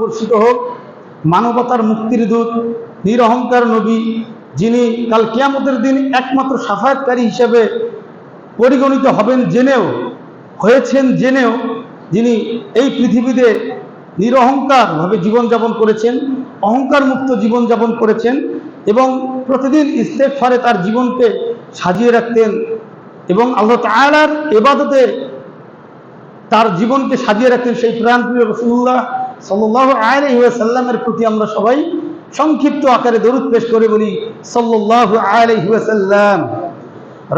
বর্ষিত হোক, মানবতার মুক্তির দূত, নিরহংকার নবী, যিনি কাল কিয়ামতের দিন একমাত্র শাফায়াতকারী হিসেবে পরিগণিত হবেন জেনেও যিনি এই পৃথিবীতে নিরহংকারভাবে জীবনযাপন করেছেন, অহংকার মুক্ত জীবনযাপন করেছেন এবং প্রতিদিন ইস্তেগফারে তার জীবনকে সাজিয়ে রাখতেন এবং আল্লাহ তাআলার ইবাদতে তার জীবনকে সাজিয়ে রাখতেন, সেই প্রাণপ্রিয় রাসূলুল্লাহ সাল্লাল্লাহু আলাইহি ওয়াসাল্লামের প্রতি আমরা সবাই সংক্ষিপ্ত আকারে দরুদ পেশ করে বলি সাল্লাল্লাহু আলাইহি ওয়াসাল্লাম।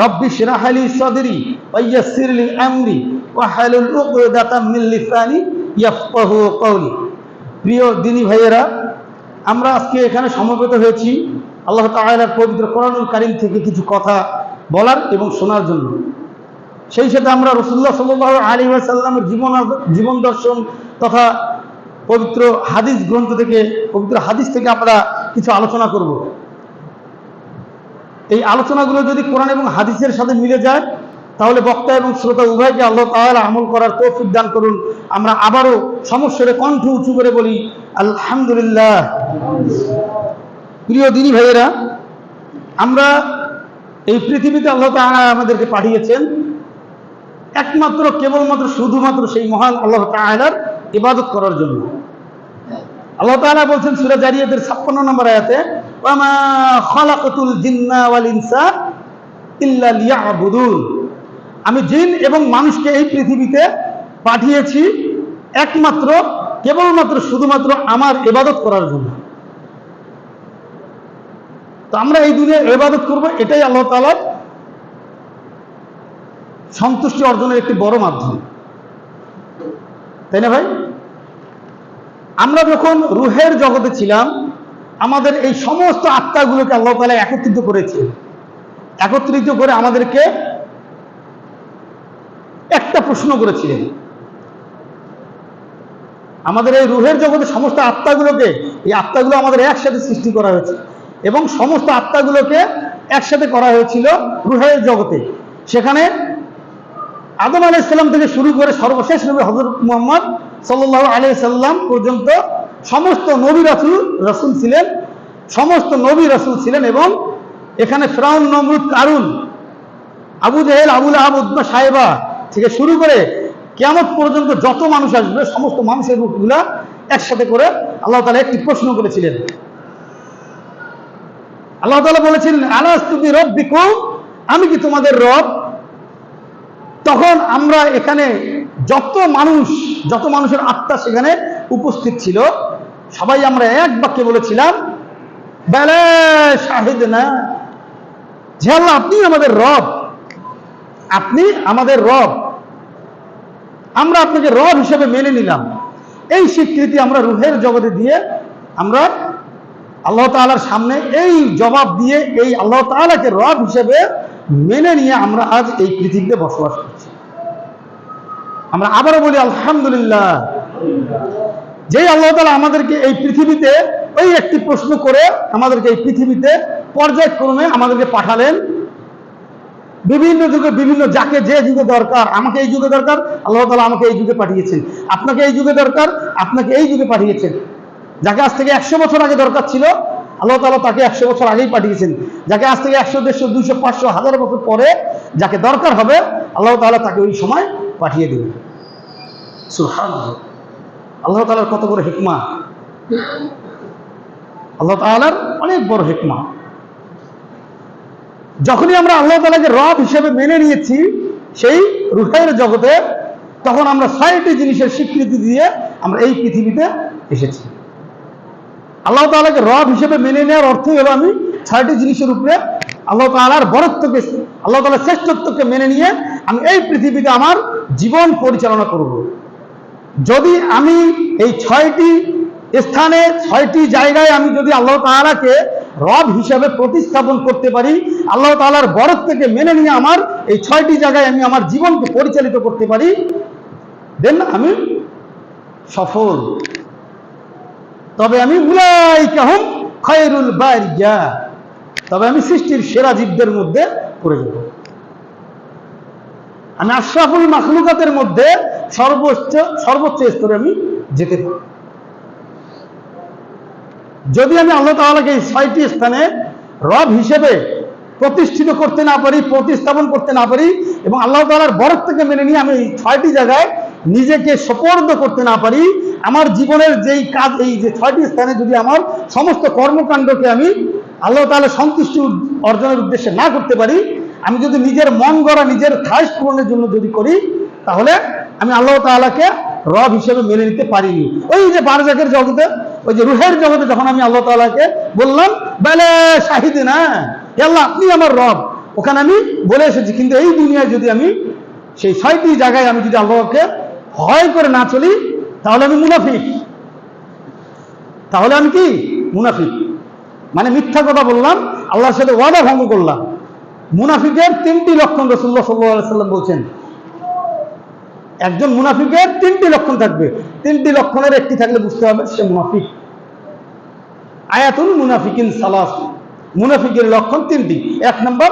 রব্বি ইশরাহ লি সাদরি ওয়া ইয়াসসির লি আমরি ওয়াহলুল উকদাতাম মিন লিসানি ইয়াফকাহু কওলি। প্রিয় দিনী ভাইয়েরা, আমরা আজকে এখানে সমবেত হয়েছি আল্লাহ তাআলার পবিত্র কোরআনুল কারীম থেকে কিছু কথা বলার এবং শোনার জন্য। সেই সাথে আমরা রাসূলুল্লাহ সাল্লাল্লাহু আলাইহি ওয়াসাল্লামের জীবন দর্শন তথা পবিত্র হাদিস থেকে আমরা কিছু আলোচনা করব। এই আলোচনাগুলো যদি কোরআন এবং হাদিসের সাথে মিলে যায় তাহলে বক্তা এবং শ্রোতা উভয়কে আল্লাহ তাআলা আমল করার তৌফিক দান করুন। আমরা আবারও সমস্বরে কণ্ঠ উঁচু করে বলি আলহামদুলিল্লাহ। প্রিয় দিনী ভাইয়েরা, আমরা এই পৃথিবীতে আল্লাহ তাআলা আমাদেরকে পাঠিয়েছেন একমাত্র কেবলমাত্র শুধুমাত্র সেই মহান আল্লাহ তাআলার ইবাদত করার জন্য। আল্লাহ তাআলা বলছেন সূরা জারিয়াতের 56 নম্বর আয়াতে, ওয়া মা খালাকাতুল জিন্না ওয়াল ইনসা ইল্লা লিয়াবুদুন। আমি জিন এবং মানুষকে এই পৃথিবীতে পাঠিয়েছি একমাত্র কেবলমাত্র শুধুমাত্র আমার ইবাদত করার জন্য। তো আমরা এই দুনিয়ায় ইবাদত করব, এটাই আল্লাহ তাআলার সন্তুষ্টি অর্জনের একটি বড় মাধ্যম, তাই না ভাই? আমরা যখন রুহের জগতে ছিলাম, আমাদের এই সমস্ত আত্মাগুলোকে আল্লাহ তাআলা একত্রিত করে আমাদেরকে একটা প্রশ্ন করেছিলেন। আমাদের এই রুহের জগতে সমস্ত আত্মাগুলোকে, এই আত্মাগুলো আমাদের একসাথে সৃষ্টি করা হয়েছে এবং সমস্ত আত্মাগুলোকে একসাথে করা হয়েছিল রুহের জগতে। সেখানে আদম আলাইহিস সালাম থেকে শুরু করে সর্বশেষ নবী হযরত মুহাম্মদ সাল্লাল্লাহু আলাইহি সাল্লাম পর্যন্ত সমস্ত নবী রাসূল ছিলেন এবং এখানে ফিরআউন, নমরুদ, কারুন, আবু জেহেল, আবু লাহাব, উতবা, সাইবা থেকে শুরু করে কিয়ামত পর্যন্ত যত মানুষ আসবে সমস্ত মানুষের রূপগুলা একসাথে করে আল্লাহ তাআলা একটি প্রশ্ন করেছিলেন। আল্লাহ তাআলা বলেছিলেন, আলাস্তু বিরাব্বিকুম, আমি কি তোমাদের রব? তখন আমরা এখানে যত মানুষের আত্মা সেখানে উপস্থিত ছিল, সবাই আমরা এক বাক্যে বলেছিলাম, বালা শাহিদনা, যে আল্লাহ আপনি আমাদের রব, আপনি আমাদের রব, আমরা আপনাকে রব হিসেবে মেনে নিলাম। এই স্বীকৃতি আমরা রুহের জগতে দিয়ে আমরা আল্লাহ তাআলার সামনে এই জবাব দিয়ে এই আল্লাহ তাআলাকে রব হিসেবে মেনে নিয়ে আমরা আজ এই পৃথিবীতে বসবাস করছি। আমরা আবারও বলি আলহামদুলিল্লাহ। যে আল্লাহ তাআলা আমাদেরকে এই পৃথিবীতে ওই একটি প্রশ্ন করে আমাদেরকে এই পৃথিবীতে পর্যায়ক্রমে আমাদেরকে পাঠালেন। বিভিন্ন যুগে যাকে যে যুগে দরকার, আমাকে এই যুগে দরকার, আল্লাহ তাআলা আমাকে এই যুগে পাঠিয়েছেন। আপনাকে এই যুগে দরকার, আপনাকে এই যুগে পাঠিয়েছেন। যাকে আজ থেকে 100 বছর আগে দরকার ছিল, আল্লাহ তাআলা তাকে 100 বছর আগেই পাঠিয়েছেন। যাকে আজ থেকে 100, 150, 200, 500, 1000 বছর পরে যাকে দরকার হবে, আল্লাহ তাআলা তাকে ওই সময় পাঠিয়ে দেবেন। সুবহানাল্লাহ। আল্লাহ তাআলার কত বড় হিকমা, আল্লাহ তাআলার অনেক বড় হিকমা। যখনই আমরা আল্লাহ তাআলাকে রব হিসেবে মেনে নিয়েছি সেই রূহের জগতে, তখন আমরা 6টি জিনিসের স্বীকৃতি দিয়ে আমরা এই পৃথিবীতে এসেছি। আল্লাহ তাআলাকে রব হিসেবে মেনে নেওয়ার অর্থ হলো আমি 6টি জিনিসের উপরে আল্লাহ তাআলার বরত্বকে, আল্লাহ তাআলার শ্রেষ্ঠত্বকে মেনে নিয়ে আমি এই পৃথিবীতে আমার জীবন পরিচালনা করব। যদি আমি এই 6টি স্থানে 6টি জায়গায় আমি যদি আল্লাহ তাআলাকে রব হিসাবে প্রতিস্থাপন করতে পারি, আল্লাহ তাআলার বরত্বকে মেনে নিয়ে আমার এই 6টি জায়গায় আমি আমার জীবনকে পরিচালিত করতে পারি, দেন আমি সফল। তবে আমি উলাইকা হুম খায়রুল বারিয়া, তবে আমি সৃষ্টির সেরা জীবদের মধ্যে পড়ে যাব। আমি আশরাফুল মাখলুকাতের মধ্যে সর্বোচ্চ স্তরে আমি যেতে পারি। যদি আমি আল্লাহ তাআলাকে এই 6টি স্থানে রব হিসেবে প্রতিষ্ঠিত করতে না পারি, প্রতিস্থাপন করতে না পারি, এবং আল্লাহ তাআলার বরকতকে মেনে নিয়ে আমি এই 6টি জায়গায় নিজেকে সোপর্দ করতে না পারি, আমার জীবনের যেই কাজ, এই যে 6টি স্থানে যদি আমার সমস্ত কর্মকাণ্ডকে আমি আল্লাহ তাআলার সন্তুষ্টি অর্জনের উদ্দেশ্যে না করতে পারি, আমি যদি নিজের মন গড়া, নিজের খায়েশ পূরণের জন্য যদি করি, তাহলে আমি আল্লাহ তাআলাকে রব হিসেবে মেনে নিতে পারিনি। ওই যে বারজাকের জগতে, ওই যে রুহের জগতে যখন আমি আল্লাহ তাআলাকে বললাম বেলে শাহিদে না, আল্লাহ আপনি আমার রব, ওখানে আমি বলে এসেছি। কিন্তু এই দুনিয়ায় যদি আমি সেই 6টি জায়গায় আমি যদি আল্লাহকে ভয় করে না চলি, তাহলে আমি মুনাফিক। তাহলে আমি কি? মুনাফিক। মানে মিথ্যা কথা বললাম, আল্লাহর সাথে ওয়াদা ভঙ্গ করলাম। মুনাফিকের 3টি লক্ষণ রাসূলুল্লাহ সাল্লাল্লাহু আলাইহি ওয়াসাল্লাম বলছেন। একজন মুনাফিকের 3টি লক্ষণ থাকবে, 3টি লক্ষণের একটি থাকলে বুঝতে হবে সে মুনাফিক। আয়াতুল মুনাফিকিন সালাস, মুনাফিকের লক্ষণ 3টি। 1 নম্বর,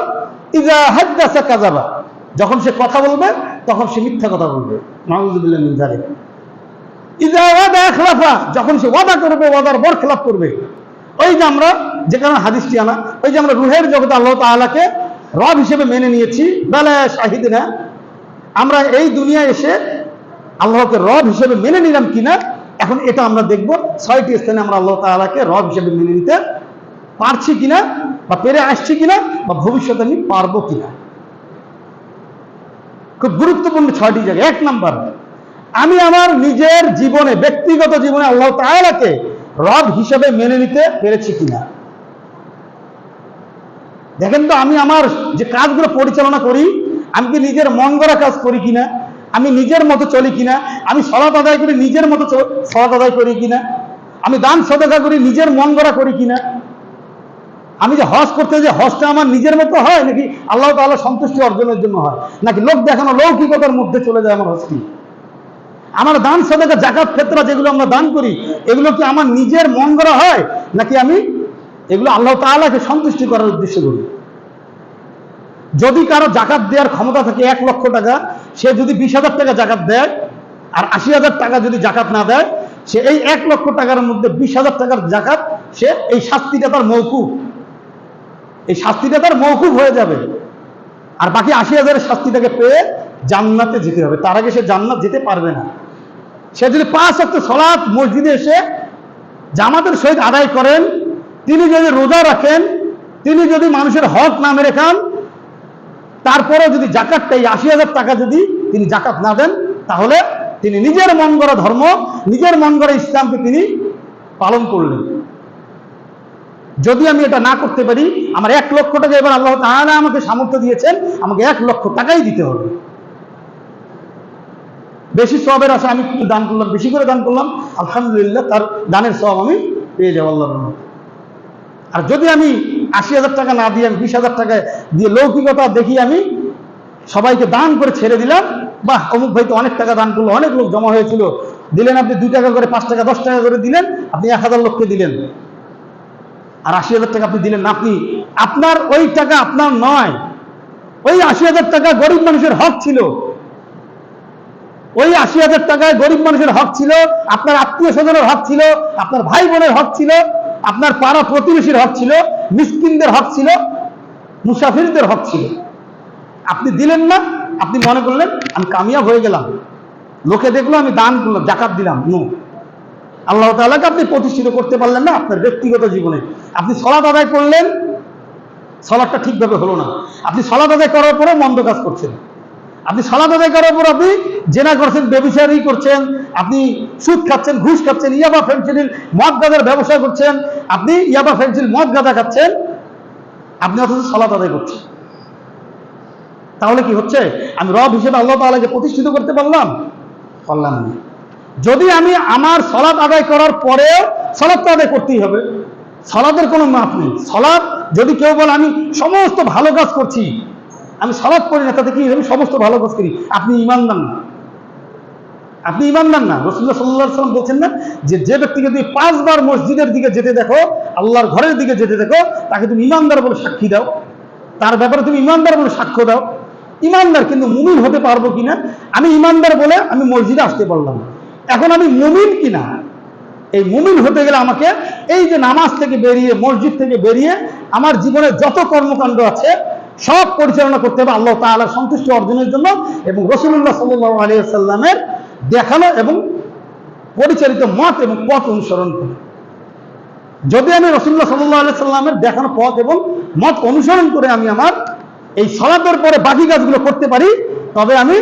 ইজা হাদ্দাসা কাযাবা, যখন সে কথা বলবে তখন সে মিথ্যা কথা বলবে। নাউযুবিল্লাহি মিন যালিক। ইজা ওয়াদা আখলাফা, যখন সে ওয়াদা করবে ওয়াদার বরখেলাপ করবে। ওই যে আমরা যেখানে হাদিসটি আনা, ওই যে আমরা রুহের জগতে আল্লাহ তাআলাকে রব হিসেবে মেনে নিয়েছি, বেলা শাহিদিনা, আমরা এই দুনিয়ায় এসে আল্লাহকে রব হিসেবে মেনে নিলাম কিনা, এখন এটা আমরা দেখব 6টি স্থানে আমরা আল্লাহ তাআলাকে রব হিসেবে মেনে নিতে পারছি কিনা, বা পেরে আসছি কিনা, বা ভবিষ্যতে আমি পারবো কিনা। খুব গুরুত্বপূর্ণ 6টি জায়গা। 1 নম্বর, আমি আমার নিজের জীবনে, ব্যক্তিগত জীবনে আল্লাহ তাআলাকে রব হিসেবে মেনে নিতে পেরেছি কিনা। দেখেন তো, আমি আমার যে কাজগুলো পরিচালনা করি, আমি কি নিজের মন গড়া কাজ করি কিনা, আমি নিজের মতো চলি কিনা, আমি সালাত আদায় করি নিজের মতো সালাত আদায় করি কিনা, আমি দান সদকা করি নিজের মন গড়া করি কিনা, আমি যে হজ করতে, যে হজটা আমার নিজের মতো হয় নাকি আল্লাহ তাআলা সন্তুষ্টি অর্জনের জন্য হয়, নাকি লোক দেখানো লৌকিকতার মধ্যে চলে যায় আমার হজটি। আমার দান সদকা, যাকাত, ফিতরা যেগুলো আমরা দান করি, এগুলো কি আমার নিজের মন গড়া হয়, নাকি আমি এগুলো আল্লাহ তাআলাকে সন্তুষ্টি করার উদ্দেশ্যে করি। যদি কারো জাকাত দেওয়ার ক্ষমতা থাকে 1 লক্ষ টাকা, সে যদি 20,000 টাকা জাকাত দেয়, আর 80,000 টাকা যদি জাকাত না দেয়, সে এই 1 লক্ষ টাকার মধ্যে 20,000 টাকার জাকাত, সে এই শাস্তিটা তার মওকুফ, এই শাস্তিটা তার মওকুফ হয়ে যাবে। আর বাকি 80,000 এর শাস্তিটাকে পেয়ে জান্নাতে যেতে হবে, তার আগে সে জান্নাত যেতে পারবে না। সে যদি 5 ওয়াক্ত সালাত মসজিদে এসে জামাতের সহিত আদায় করেন, তিনি যদি রোজা রাখেন, তিনি যদি মানুষের হক না মেরে খান, তারপরে যদি জাকাতটা, এই 80,000 টাকা যদি তিনি জাকাত না দেন, তাহলে তিনি নিজের মন গড়া ধর্ম, নিজের মন গড়া ইসলামকে তিনি পালন করলেন। যদি আমি এটা না করতে পারি, আমার 1 লক্ষ টাকা এবার আল্লাহ তাআলা আমাকে সামর্থ্য দিয়েছেন, আমাকে 1 লক্ষ টাকাই দিতে হবে। বেশি সওয়াবের আশা আমি দান করলাম, বেশি করে দান করলাম, আলহামদুলিল্লাহ তার দানের সওয়াব আমি পেয়ে যাব আল্লাহর রহমতে। আর যদি আমি 80,000 টাকা না দিয়ে, আমি 20,000 টাকা দিয়ে লৌকিকতা দেখি আমি সবাইকে দান করে ছেড়ে দিলাম, বাহ অমুক ভাই তো অনেক টাকা দান করলো, অনেক লোক জমা হয়েছিল, দিলেন আপনি 2 টাকা করে, 5 টাকা, 10 টাকা করে দিলেন, আপনি 1,000 লোককে দিলেন, আর 80,000 টাকা আপনি দিলেন না। আপনি, আপনার ওই টাকা আপনার নয়, ওই 80,000 টাকা গরিব মানুষের হক ছিল, ওই 80,000 টাকায় গরিব মানুষের হক ছিল, আপনার আত্মীয় স্বজনের হক ছিল, আপনার ভাই বোনের হক ছিল, আপনার পাড়া প্রতিবেশীর হক ছিল, মিসকিনদের হক ছিল, মুসাফিরদের হক ছিল। আপনি দিলেন না, আপনি মনে করলেন আমি কামিয়াব হয়ে গেলাম, লোকে দেখলো আমি দান করলাম, জাকাত দিলাম। নো, আল্লাহ তাআলাকে আপনি প্রতিষ্ঠিত করতে পারলেন না আপনার ব্যক্তিগত জীবনে। আপনি সালাত আদায় করলেন, সালাতটা ঠিকভাবে হলো না। আপনি সালাত আদায় করার পরে মন্দ কাজ করছেন, আপনি সালাত আদায় করার পর আপনি জেনা করছেন, ব্যভিচারী করছেন, আপনি সুদ খাচ্ছেন, ঘুষ খাচ্ছেন, ইয়াবা ফেনসিডিল মদ গাঁজার ব্যবসা করছেন, আপনি ইয়াবা ফেনসিল মদ গাঁজা খাচ্ছেন, আপনি অথচ সালাত আদায় করছেন। তাহলে কি হচ্ছে? আমি রব হিসেবে আল্লাহ তাআলাকে প্রতিষ্ঠিত করতে পারলাম না। যদি আমি আমার সালাত আদায় করার পরেও, সালাতটা আদায় করতেই হবে, সালাতের কোনো মাপ নেই। সালাত যদি কেউ বলে আমি সমস্ত ভালো কাজ করছি, আমি সালাত করি না, তাতে কি আমি সমস্ত ভালো কাজ করি, আপনি ঈমানদার না, আপনি ঈমানদার না। রাসূলুল্লাহ সাল্লাল্লাহু আলাইহি ওয়াসাল্লাম বলছেন না যে ব্যক্তিকে তুমি 5 বার মসজিদের দিকে যেতে দেখো, আল্লাহর ঘরের দিকে যেতে দেখো, তাকে তুমি ঈমানদার বলে সাক্ষী দাও, তার ব্যাপারে তুমি ঈমানদার বলে সাক্ষ্য দাও। ঈমানদার, কিন্তু মুমিন হতে পারবো কিনা? আমি ঈমানদার বলে আমি মসজিদে আসতে পারলাম, এখন আমি মুমিন কিনা এই মুমিন হতে গেলে আমাকে এই যে নামাজ থেকে বেরিয়ে, মসজিদ থেকে বেরিয়ে আমার জীবনে যত কর্মকাণ্ড আছে সব পরিচালনা করতে হবে আল্লাহ তাআলার সন্তুষ্টি অর্জনের জন্য এবং রাসূলুল্লাহ সাল্লাল্লাহু আলাইহি ওয়াসাল্লামের দেখানো এবং পরিচালিত মত এবং পথ অনুসরণ করে। যদি আমি রাসূলুল্লাহ সাল্লাল্লাহু আলাইহি ওয়াসাল্লামের দেখানো পথ এবং মত অনুসরণ করে আমি আমার এই সালাতের পরে বাকি কাজগুলো করতে পারি, তবে আমি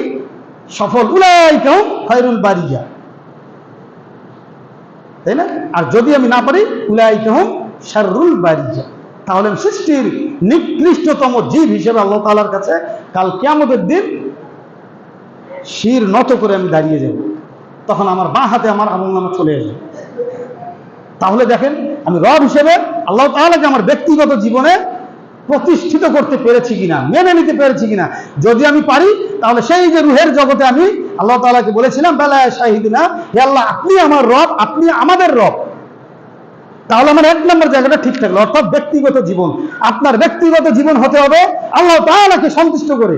সফল। উলাইকা হুম খায়রুল বারিয়া, তাই না? আর যদি আমি না পারি, উলাইকা হুম শাররুল বারিয়া, তাহলে আমি সৃষ্টির নিকৃষ্টতম জীব হিসেবে আল্লাহ তাআলার কাছে কাল কিয়ামতের দিন শির নত করে আমি দাঁড়িয়ে যাব। তখন আমার বাঁ হাতে আমার আমলনামা চলে আসবে। তাহলে দেখেন, আমি রব হিসেবে আল্লাহ তাআলাকে আমার ব্যক্তিগত জীবনে প্রতিষ্ঠিত করতে পেরেছি কিনা, মেনে নিতে পেরেছি কিনা। যদি আমি পারি, তাহলে সেই যে রুহের জগতে আমি আল্লাহ তাআলাকে বলেছিলাম বেলা শাহিদিনা, হে আল্লাহ আপনি আমার রব, আপনি আমাদের রব, তাহলে আমার 1 নম্বর জায়গাটা ঠিক থাকলো। অর্থাৎ ব্যক্তিগত জীবন, আপনার ব্যক্তিগত জীবন হতে হবে আল্লাহ তাআলাকে সন্তুষ্ট করে,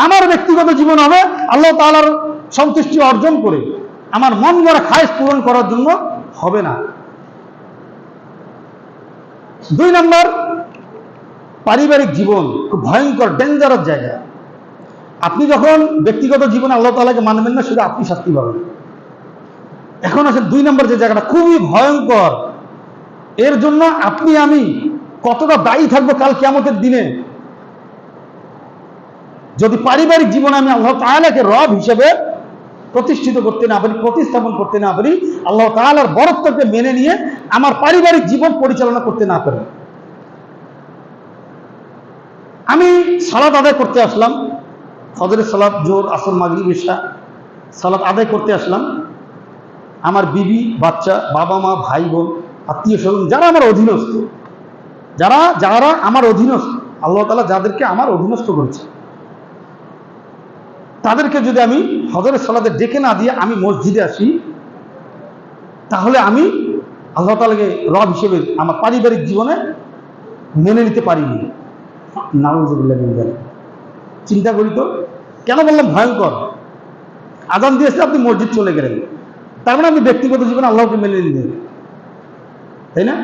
আমার ব্যক্তিগত জীবন হবে আল্লাহ তাআলার সন্তুষ্টি অর্জন করে, আমার মন গড়া খায়েশ পূরণ করার জন্য হবে না। 2 নম্বর, পারিবারিক জীবন খুব ভয়ঙ্কর, ডেঞ্জারাস জায়গা। আপনি যখন ব্যক্তিগত জীবনে আল্লাহ তাআলাকে মানবেন না, শুধু আপনি শাস্তি পাবেন। এখন আসেন 2 নম্বর যে জায়গাটা খুবই ভয়ঙ্কর, এর জন্য আপনি আমি কতটা দায়ী থাকবো কাল কিয়ামতের দিনে। যদি পারিবারিক জীবনে আমি আল্লাহ তাআলাকে রব হিসেবে প্রতিষ্ঠিত করতে না পারি, প্রতিস্থাপন করতে না পারি, আল্লাহ তাআলার বরত্বকে মেনে নিয়ে আমার পারিবারিক জীবন পরিচালনা করতে না পারি। আমি সালাত আদায় করতে আসলাম, ফজরের সালাত, জোহর, আসর, মাগরিব, ইশা সালাত আদায় করতে আসলাম। আমার বিবি, বাচ্চা, বাবা মা, ভাই বোন, আত্মীয় স্বজন, যারা আমার অধীনস্থ, যারা আমার অধীনস্থ, আল্লাহ তাআলা যাদেরকে আমার অধীনস্থ করেছে, তাদেরকে যদি আমি ফজরের সালাতে ডেকে না দিয়ে আমি মসজিদে আসি, তাহলে আমি আল্লাহ তাআলাকে রব হিসেবে আমার পারিবারিক জীবনে মেনে নিতে পারিনি। নাউযুবিল্লাহি মিন যালিক। চিন্তা করি তো, কেন বললাম ভয়ঙ্কর? আযান দিয়েছে, আপনি মসজিদ চলে গেলেন, তার মানে আপনি ব্যক্তিগত জীবনে আল্লাহকে মেনে নিলেন, তাই না?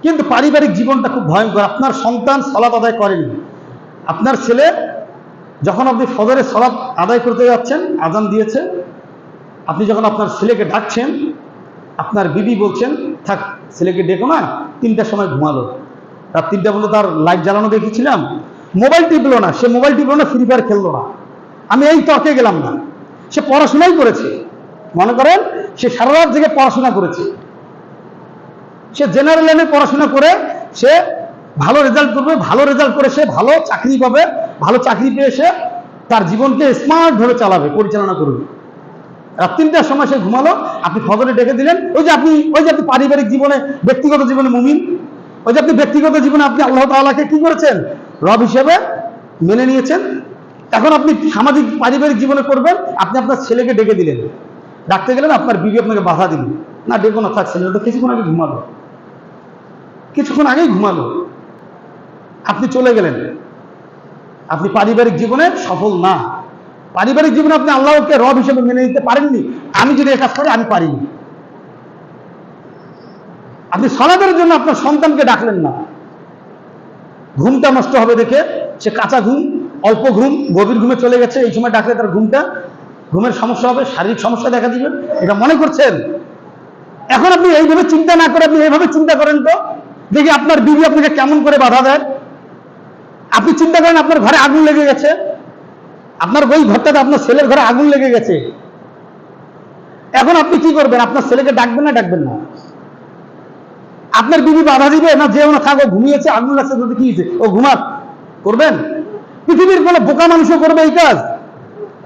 কিন্তু পারিবারিক জীবনটা খুব ভয়ঙ্কর। আপনার সন্তান সালাত আদায় করেনি, আপনার ছেলে, যখন আপনি ফজরের সালাত আদায় করতে যাচ্ছেন, আযান দিয়েছে, আপনি যখন আপনার ছেলেকে ডাকছেন, আপনার বিবি বলছেন থাক ছেলেকে ডেকো না, 3টার সময় ঘুমালো। রাত 3টা পর্যন্ত তার লাইট জ্বালানো দেখেছিলাম, মোবাইল টিপলো না, সে মোবাইল টিপলো না, ফ্রি ফায়ার খেললো না, আমি এই তর্কে গেলাম না। সে পড়াশোনাই করেছে, মনে করেন সে সারা রাত জেগে পড়াশোনা করেছে, সে জেনারেল লাইনে পড়াশোনা করে সে ভালো রেজাল্ট করবে, ভালো রেজাল্ট করে সে ভালো চাকরি পাবে, ভালো চাকরি পেয়ে সে তার জীবনকে স্মার্ট ভাবে চালাবে, পরিচালনা করবে। রাত 3টার সময় সে ঘুমালো, আপনি ফজরে ডেকে দিলেন। ওই যে আপনি পারিবারিক জীবনে, ব্যক্তিগত জীবনে মুমিন, ওই যে আপনি ব্যক্তিগত জীবনে আপনি আল্লাহ তাআলাকে কি করেছেন? রব হিসেবে মেনে নিয়েছেন। এখন আপনি সামাজিক পারিবারিক জীবনে করবেন, আপনি আপনার ছেলেকে ডেকে দিলেন, ডাকতে গেলেন, আপনার বিবি আপনাকে বাধা দিল, না ডেকো না, থাক, ছেলেটা তো কিছুক্ষণ আগে ঘুমালো, কিছুক্ষণ আগেই ঘুমালো, আপনি চলে গেলেন। আপনি পারিবারিক জীবনে সফল না। পারিবারিক জীবনে আপনি আল্লাহকে রব হিসেবে মেনে নিতে পারেননি। আমি যদি এ কাজ করি, আমি পারিনি। আপনি সালাতের জন্য আপনার সন্তানকে ডাকলেন না, ঘুমটা নষ্ট হবে দেখে সে কাঁচা ঘুম, অল্প ঘুম, গভীর ঘুমে চলে গেছে, এই সময় ডাকলে তার ঘুমের সমস্যা হবে, শারীরিক সমস্যা দেখা দিবে, এটা মনে করছেন। এখন আপনি এইভাবে চিন্তা না করে আপনি এইভাবে চিন্তা করেন তো দেখি আপনার বিবি আপনাকে কেমন করে বাধা দেয়। আপনি চিন্তা করেন আপনার ঘরে আগুন লেগে গেছে, আপনার ওই ঘরটাতে আপনার ছেলের ঘরে আগুন লেগে গেছে, এখন আপনি কি করবেন? আপনার ছেলেকে ডাকবেন না ডাকবেন না? আপনার বিবি বাধা দিবে না, যেও না, থাকো, ঘুমিয়েছে, আগুন লাগছে, যদি কি হয়েছে, ও ঘুমাক, করবেন? পৃথিবীর কোনো বোকা মানুষও করবে এই কাজ?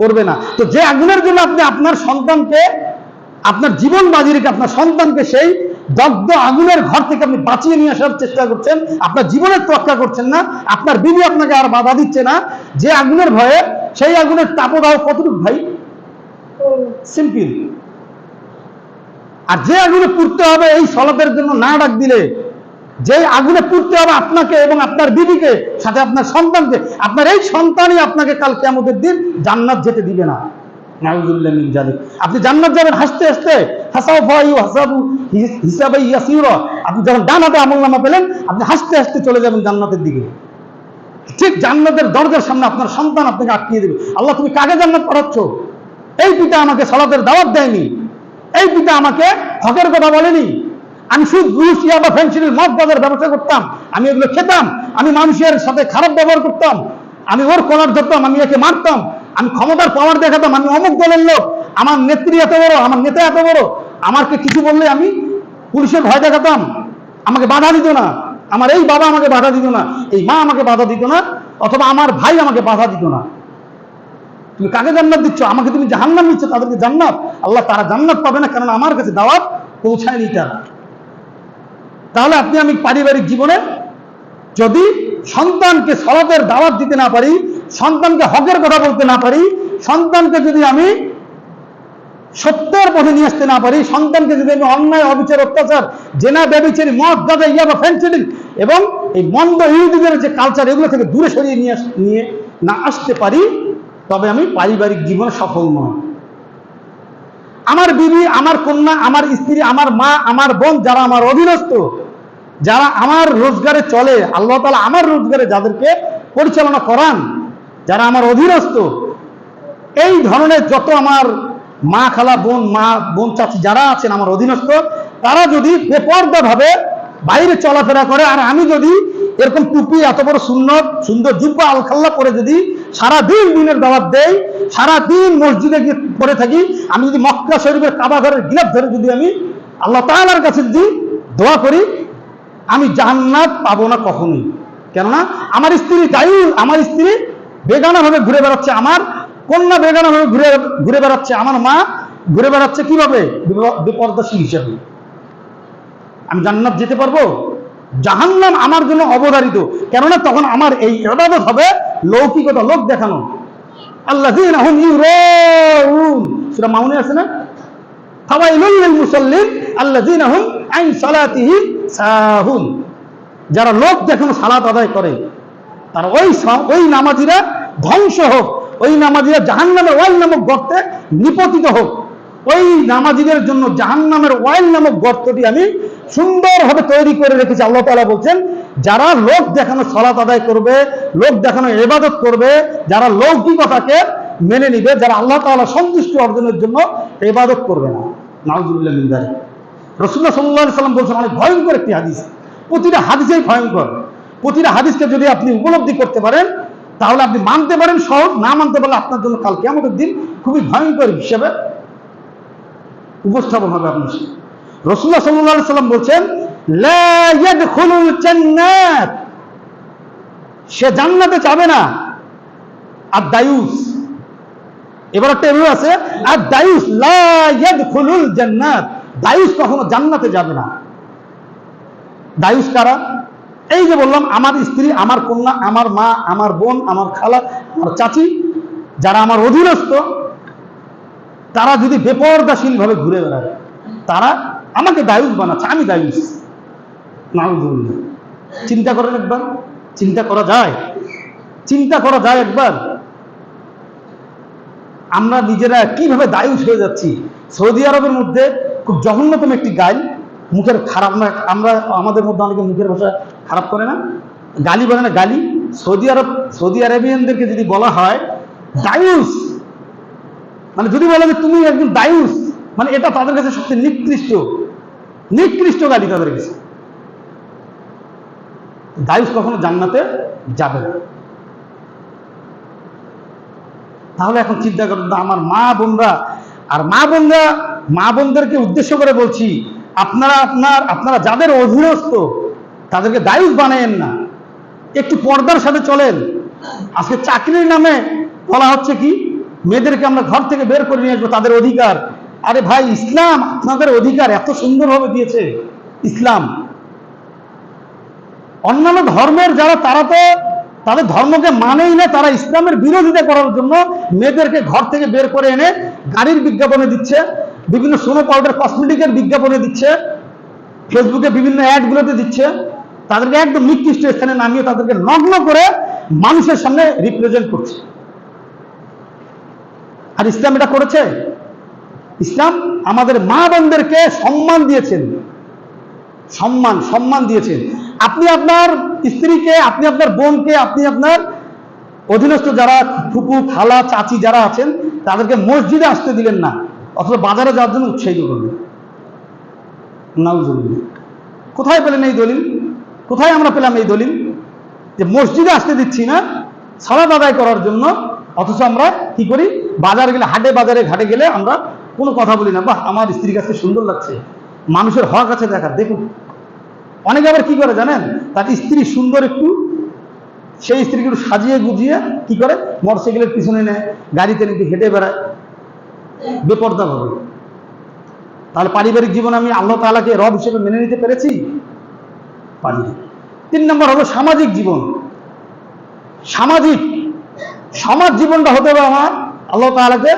করবে না। তো যে আগুনের জন্য আপনি আপনার সন্তানকে, আপনার জীবন বাজি রেখে আপনার সন্তানকে সেই দগ্ধ আগুনের ঘর থেকে আপনি বাঁচিয়ে নিয়ে আসার চেষ্টা করছেন, আপনার জীবনের তোয়াক্কা করছেন না, আপনার বিবি আপনাকে আর বাধা দিচ্ছে না, যে আগুনের ভয়ে, সেই আগুনের তাপদাহ কতটুকু ভাই? সিম্পল। আর যে আগুনে পুড়তে হবে এই সালাতের জন্য না ডাক দিলে, যে আগুনে পুড়তে হবে আপনাকে এবং আপনার বিবিকে, সাথে আপনার সন্তানকে, আপনার এই সন্তানই আপনাকে কাল কিয়ামতের দিন জান্নাত যেতে দিবে না। নাউযুবিল্লাহি মিন যালিক। আপনি জান্নাত যাবেন হাসতে হাসতে, ফাসাউফা ইউহাসাবু হিসাবান ইয়াসীরা, আপনি যখন ডান হাতে আমলনামা পেলেন, আপনি হাসতে হাসতে চলে যাবেন জান্নাতের দিকে। ঠিক জান্নাতের দরজার সামনে আপনার সন্তান আপনাকে আটকিয়ে দেবে, আল্লাহ তুমি কাকে জান্নাত পাঠাচ্ছ? এই পিতা আমাকে সালাতের দাওয়াত দেয়নি, এই পিতা আমাকে হকের কথা বলেনি, আমি সুদ ঘুষ ইয়াবা ফেন্সিডিল মদ গাঁজার ব্যবসা করতাম, আমি এগুলো খেতাম, আমি মানুষের সাথে খারাপ ব্যবহার করতাম, আমি ওর কলার ধরতাম, আমি একে মারতাম, আমি ক্ষমতার পাওয়ার দেখাতাম, আমি অমুক দলের লোক, আমার নেত্রী এত বড়, আমার নেতা এত বড়, আমাকে কিছু বললে আমি পুলিশের ভয় দেখাতাম, আমাকে বাধা দিত না, আমার এই বাবা আমাকে বাধা দিত না, এই মা আমাকে বাধা দিত না, অথবা আমার ভাই আমাকে বাধা দিত না। তুমি কাকে জান্নাত দিচ্ছ? আমাকে তুমি জাহান্নাম দিচ্ছ, তাদেরকে জান্নাত? আল্লাহ তারা জান্নাত পাবে না, কারণ আমার কাছে দাওয়াত পৌঁছায়নি তারা। তাহলে আপনি আমি পারিবারিক জীবনে যদি সন্তানকে সালাতের দাওয়াত দিতে না পারি, সন্তানকে হকের কথা বলতে না পারি, সন্তানকে যদি আমি সত্যের পথে নিয়ে আসতে না পারি, সন্তানকে যদি আমি অন্যায় অবিচার অত্যাচার জেনা ব্যভিচারী মদ গাঁজা ইয়াবা ফেন্সিডিল এবং এই মন্দ ইহুদিদের যে কালচার, এগুলো থেকে দূরে সরিয়ে নিয়ে না আসতে পারি, তবে আমি পারিবারিক জীবনে সফল নয়। আমার বিবি, আমার কন্যা, আমার স্ত্রী, আমার মা, আমার বোন, যারা আমার অধীনস্থ, যারা আমার রোজগারে চলে, আল্লাহ তাআলা আমার রোজগারে যাদেরকে পরিচালনা করান, যারা আমার অধীনস্থ, এই ধরনের যত আমার মা খালা বোন চাচি যারা আছেন আমার অধীনস্থ, তারা যদি বেপরদা ভাবে বাইরে চলাফেরা করে, আর আমি যদি এরকম টুপি এত বড় সুন্দর জুব্বা আলখাল্লা পরে যদি সারাদিন দিনের দাওয়াত দেই, সারাদিন মসজিদে গিয়ে পড়ে থাকি, আমি যদি মক্কা শরীফের কাবা ঘরের গিলাফ ধরে যদি আমি আল্লাহ তাআলার কাছে যদি দোয়া করি, আমি জান্নাত পাবো না কখনোই। কেননা আমার স্ত্রী বেগানা ভাবে ঘুরে বেড়াচ্ছে, আমার কন্যা বেগানা ভাবে ঘুরে বেড়াচ্ছে, আমার মা ঘুরে বেড়াচ্ছে কিভাবে? বেপরদাশীল হিসাবে। আমি জান্নাত যেতে পারবো? জাহান্নাম আমার জন্য অবধারিত। কেননা তখন আমার এই ইবাদত হবে লৌকিকতা, লোক দেখানো। আল্লাযীনা হুম ইউরাউন, সূরা মাউনে আছে না? ফাওয়াইলুল লিল মুসাল্লিন আল্লাযীনা হুম আন সালাতিহিম সাহুন, যারা লোক দেখানো সালাত আদায় করে, তারা ওই নামাজিরা ধ্বংস হোক, ওই নামাজিরা জাহান্নামের ওয়াইল নামক গর্তে নিপতিত হোক। ওই নামাজিদের জন্য জাহান্নামের ওয়াইল নামক গর্তটি আমি সুন্দরভাবে তৈরি করে রেখেছি। আল্লাহ তাআলা বলছেন, যারা লোক দেখানো সালাত আদায় করবে, লোক দেখানো ইবাদত করবে, যারা লৌকিকতাকে মেনে নিবে, যারা আল্লাহ তাআলা সন্তুষ্টি অর্জনের জন্য ইবাদত করবে না। নাউযুবিল্লাহ মিন যালিক। রাসূলুল্লাহ সাল্লাল্লাহু আলাইহি ওয়াসাল্লাম বলছেন, অনেক ভয়ঙ্কর একটি হাদিস, প্রতিটা হাদিসেই ভয়ঙ্কর। প্রতিটা হাদিসকে যদি আপনি উপলব্ধি করতে পারেন, তাহলে আপনি মানতে পারেন সহজ, না মানতে পারলে আপনার জন্য কাল কিয়ামতের দিন খুবই ভয়ঙ্কর হিসেবে উপস্থাপন হবে আপনার সাথে। রাসূলুল্লাহ সাল্লাল্লাহু আলাইহি ওয়াসাল্লাম বলছেন, লা ইয়াদখুলুল জান্নাত, সে জান্নাতে যাবে না। আদ-দায়ুস, এবার একটা এমন আছে, আদ-দায়ুস লা ইয়াদখুলুল জান্নাত, দায়ুস কখনো জান্নাতে যাবে না। দায়ুস কারা? এই যে বললাম, আমার স্ত্রী, আমার কন্যা, আমার মা, আমার বোন, আমার খালা, আমার চাচি, যারা আমার অধীনস্থ, তারা যদি বেপরদাশীল ভাবে ঘুরে বেড়ায়, তারা আমাকে দায়ুস বানাচ্ছে, আমি দায়ুস। নাউযুবিল্লাহ। চিন্তা করেন একবার, চিন্তা করা যায় একবার, আমরা নিজেরা কিভাবে দায়ুস হয়ে যাচ্ছি। সৌদি আরবের মধ্যে খুব জঘন্যতম একটি গাল, মুখের খারাপ না, আমরা আমাদের মধ্যে অনেকে মুখের ভাষা খারাপ করে না, গালি বলে না, গালি। সৌদি আরবিয়ানদেরকে যদি বলা হয় দায়ুস, মানে যদি বলে যে তুমি একজন দায়ুস, মানে এটা তাদের কাছে সবচেয়ে নিকৃষ্ট গালি তাদের কাছে। দায়ুস কখনো জান্নাতে যাবে না। তাহলে এখন চিন্তা করেন, আমার মা বোনরা, আর মা বোনদেরকে উদ্দেশ্য করে বলছি, আপনারা যাদের অধীনস্থ তাদেরকে দায়ুস বানায়েন না, একটু পর্দার সাথে চলেন। আজকে চাকরির নামে বলা হচ্ছে কি, মেয়েদেরকে আমরা ঘর থেকে বের করে নিয়ে আসবো, তাদের অধিকার। আরে ভাই, ইসলাম আপনাদের অধিকার এত সুন্দরভাবে দিয়েছে। ইসলাম, অন্যান্য ধর্মের যারা, তারা তো তাদের ধর্মকে মানেই না, তারা ইসলামের বিরোধিতা করার জন্য মেয়েদেরকে ঘর থেকে বের করে এনে গাড়ির বিজ্ঞাপনে দিচ্ছে, বিভিন্ন সোনো পাউডার কসমেটিকের বিজ্ঞাপনে দিচ্ছে, ফেসবুকে বিভিন্ন অ্যাডগুলোতে দিচ্ছে, তাদেরকে একদম নিকৃষ্ট স্থানে নামিয়ে তাদেরকে নগ্ন করে মানুষের সামনে রিপ্রেজেন্ট করছে। আর ইসলাম এটা করেছে? ইসলাম আমাদের মা বোনদেরকে সম্মান দিয়েছেন, সম্মান দিয়েছেন। আপনি আপনার স্ত্রীকে, আপনি আপনার বোনকে, আপনি আপনার অধীনস্থ যারা ফুপু খালা চাচি যারা আছেন তাদেরকে মসজিদে আসতে দিলেন না, অথবা বাজারে যাওয়ার জন্য উৎসাহিত করলেন। নাউজুবিল্লাহ। কোথায় পেলেন এই দলিল? কোথায় আমরা পেলাম এই দলিল যে মসজিদে আসতে দিচ্ছি না সালাত আদায় করার জন্য, অথচ আমরা কি করি? বাজার গেলে, হাটে বাজারে ঘাটে গেলে আমরা কোনো কথা বলি না, বাহ আমার স্ত্রীর কাছে সুন্দর লাগছে। মানুষের হক আছে দেখার। দেখুন অনেকে আবার কি করে জানেন, তার স্ত্রী সুন্দর একটু, সেই স্ত্রীকে একটু সাজিয়ে গুজিয়ে কি করে, মোটরসাইকেলের পিছনে নেয়, গাড়িতে নিতে হেঁটে বেড়ায় বেপর্দা ভাবে। তাহলে পারিবারিক জীবনে আমি আল্লাহ তাআলাকে রব হিসেবে মেনে নিতে পেরেছি? পারি। 3 নম্বর হলো সামাজিক জীবন। সমাজ জীবনটা হতে হবে আমার আল্লাহ তাআলাকে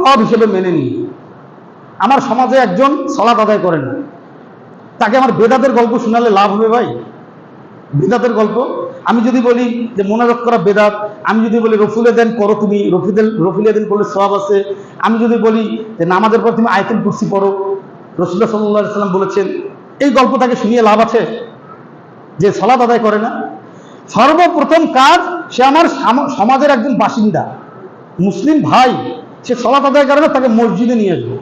রব হিসেবে মেনে নিই। আমার সমাজে একজন সালাত আদায় করে না, তাকে আমার বেদাতের গল্প শোনালে লাভ হবে ভাই? বেদাতের গল্প আমি যদি বলি যে মোনাজাত করা বেদাত, আমি যদি বলি রফুলে দেন করো তুমি, রফুলে দেন করলে সওয়াব আছে, আমি যদি বলি যে নামাজের পর তুমি আয়াতুল কুরসি পড়ো, রাসূলুল্লাহ সাল্লাল্লাহু আলাইহি ওয়াসাল্লাম বলেছেন, এই গল্প তাকে শুনিয়ে লাভ আছে যে সালাত আদায় করে না? সর্বপ্রথম কাজ, সে আমার সমাজের একজন বাসিন্দা, মুসলিম ভাই, সে সালাত আদায় করে না, তাকে মসজিদে নিয়ে আসবো।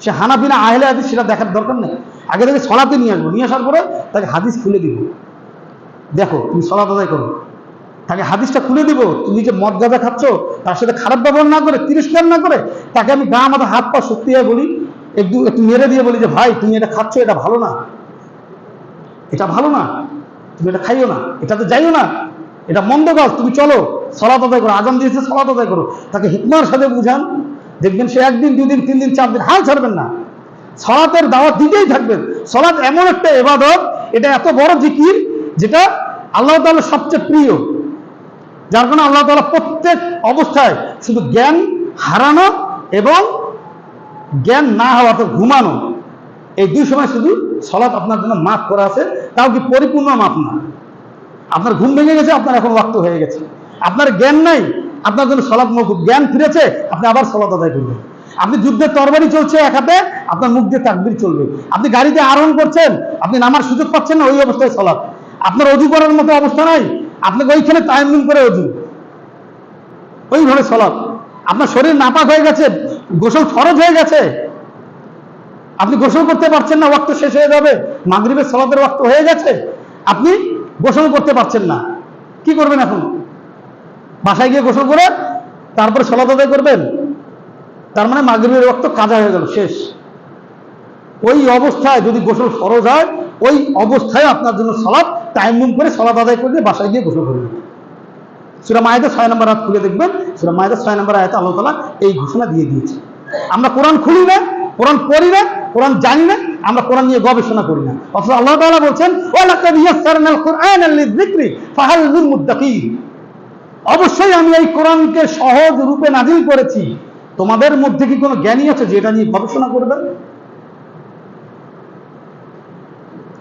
সে হানাফি না আহলে হাদিস সেটা দেখার দরকার নেই, আগে থেকে সালাতে নিয়ে আসবো, নিয়ে আসার পরে তাকে হাদিস খুলে দিব, দেখো তুমি সালাত আদায় করো। তাকে হাদিসটা খুলে দিব। তুমি যে মদ গাঁজা খাচ্ছ তার সাথে খারাপ ব্যবহার না করে, তিরস্কার না করে, তাকে আমি গা মাথা হাত পা শক্তি হয়ে বলি, একটু মেরে দিয়ে বলি যে ভাই তুমি এটা খাচ্ছ, এটা ভালো না, এটা ভালো না, তুমি এটা খাইও না, এটাতে যাইও না, এটা মন্দ কাজ, তুমি চলো সালাত আদায় করো, আজান দিয়েছে সালাত আদায় করো। তাকে হিকমার সাথে বুঝান, দেখবেন সে 1 দিন 2 দিন 3 দিন 4 দিন হাল ছাড়বেন না, সালাতের দাওয়াত দিতেই থাকবেন। সালাত এমন একটা ইবাদত, এটা এত বড় জিকির যেটা আল্লাহ তাআলা সবচেয়ে প্রিয়, যার কারণে আল্লাহ তাআলা প্রত্যেক অবস্থায় শুধু জ্ঞান হারানো এবং জ্ঞান না হওয়া, অর্থাৎ ঘুমানো, এই 2 সময় শুধু সালাত আপনার জন্য মাফ করা আছে, তাও কি পরিপূর্ণ মাফ না। আপনার ঘুম ভেঙে গেছে, আপনার এখন ওয়াক্ত হয়ে গেছে, আপনার জ্ঞান নাই, আপনার জন্য সালাত মওকুফ, জ্ঞান ফিরেছে, আপনি আবার সালাত আদায় করবেন। আপনি যুদ্ধের তরবারি চলছে এক হাতে, আপনার মুখ দিয়ে তাকবীর চলবে। আপনি গাড়িতে আরোহণ করছেন, আপনি নামার সুযোগ পাচ্ছেন না, ওই অবস্থায় সালাত। আপনার অজু করার মতো অবস্থা নাই, আপনাকে ওইখানে তায়াম্মুম করে অজু, ওইভাবে সালাত। আপনার শরীর নাপাক হয়ে গেছে, গোসল ফরজ হয়ে গেছে, আপনি গোসল করতে পারছেন না, ওয়াক্ত শেষ হয়ে যাবে, মাগরিবের সালাতের ওয়াক্ত হয়ে গেছে, আপনি গোসল করতে পারছেন না, কি করবেন এখন? বাসায় গিয়ে গোসল করে তারপরে সালাত আদায় করবেন? তার মানে মাগরিবের ওয়াক্ত কাজা হয়ে গেল, শেষ। ওই অবস্থায় যদি গোসল ফরজ হয়, ওই অবস্থায় আপনার জন্য সালাত তায়াম্মুম করে সালাত আদায় করে বাসায় গিয়ে গোসল করবেন। সূরা মায়েদা 6 নম্বর আয়াত খুলে দেখবেন, সূরা মায়েদা 6 নম্বর আয়াতে আল্লাহ তাআলা এই ঘোষণা দিয়ে দিয়েছে। আমরা কোরআন খুলি না, কোরআন পড়ি না, কোরআন জানি না, আমরা কোরআন নিয়ে গবেষণা করি না, অথচ আল্লাহ তাআলা বলছেন ওয়ালাকাদ ইয়াসসারনাল কুরআনা লিযিকরি ফাহাল মিন মুদ্দাকির, অবশ্যই আমি এই কোরআনকে সহজ রূপে নাযিল করেছি, তোমাদের মধ্যে কি কোনো জ্ঞানী আছে যে এটা নিয়ে গবেষণা করবেন?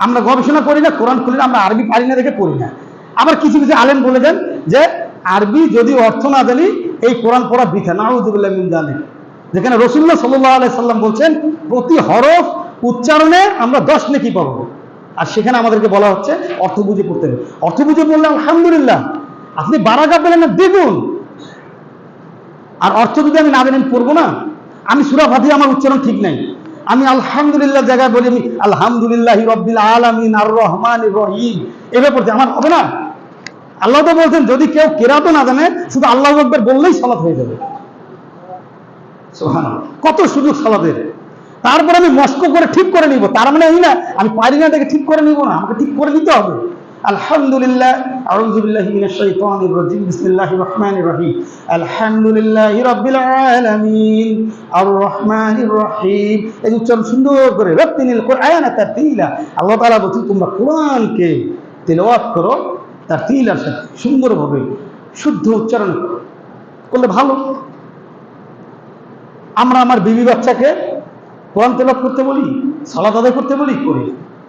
আমরা গবেষণা করি না, কোরআন খুলি না, আমরা আরবি পারি না দেখে পড়ি না। আবার কিছু কিছু আলেম বলে দেন যে আরবি যদি অর্থ না জানি এই কোরআন পড়া বৃথা, নাউযুবিল্লাহি মিন যালিক। যেখানে রাসূলুল্লাহ সাল্লাল্লাহু আলাইহি সাল্লাম বলছেন প্রতি হরফ উচ্চারণে আমরা 10 নেকি পাবো, আর সেখানে আমাদেরকে বলা হচ্ছে অর্থ বুঝে পড়তে হবে। অর্থ বুঝে পড়লে আলহামদুলিল্লাহ, আপনি বারাকা পেলেন না দ্বিগুণ। আর অর্থ যদি আমি না জানি পড়বো না, আমি সূরা ফাতিহা আমার উচ্চারণ ঠিক নাই, আমি আলহামদুলিল্লাহ জায়গায় বলি আমি আলহামদুলিল্লাহি রাব্বিল আলামিন আর রহমানির রহিম, এভাবে পড়তে আমার হবে না। আল্লাহ তো বলছেন যদি কেউ কেরাতও না জানে শুধু আল্লাহু আকবার বললেই সালাত হয়ে যাবে। সুবহানাল্লাহ, কত সুযোগ সালাতের। তারপরে আমি মস্ক করে ঠিক করে নিব, তার মানে এই না আমি পারি না দেখে ঠিক করে নিব না, আমাকে ঠিক করে নিতে হবে। আলহামদুলিল্লাহ, আউযু বিল্লাহি মিনাশ শাইতানির রাজিম, বিসমিল্লাহির রহমানির রহিম, আলহামদুলিল্লাহি রাব্বিল আলামিন আর রহমানির রহিম। এই উচ্চারণ সুন্দর করে রাত্তিনিল কুরআনা তারতিলা, আল্লাহ তাআলা বলছেন তোমরা কোরআনকে তেলাওয়াত করো তারতিলার সাথে, সুন্দরভাবে শুদ্ধ উচ্চারণ করলে ভালো। আমরা আমার বিবি বাচ্চাকে কোরআন তেলাওয়াত করতে বলি, সালাত আদায় করতে বলি,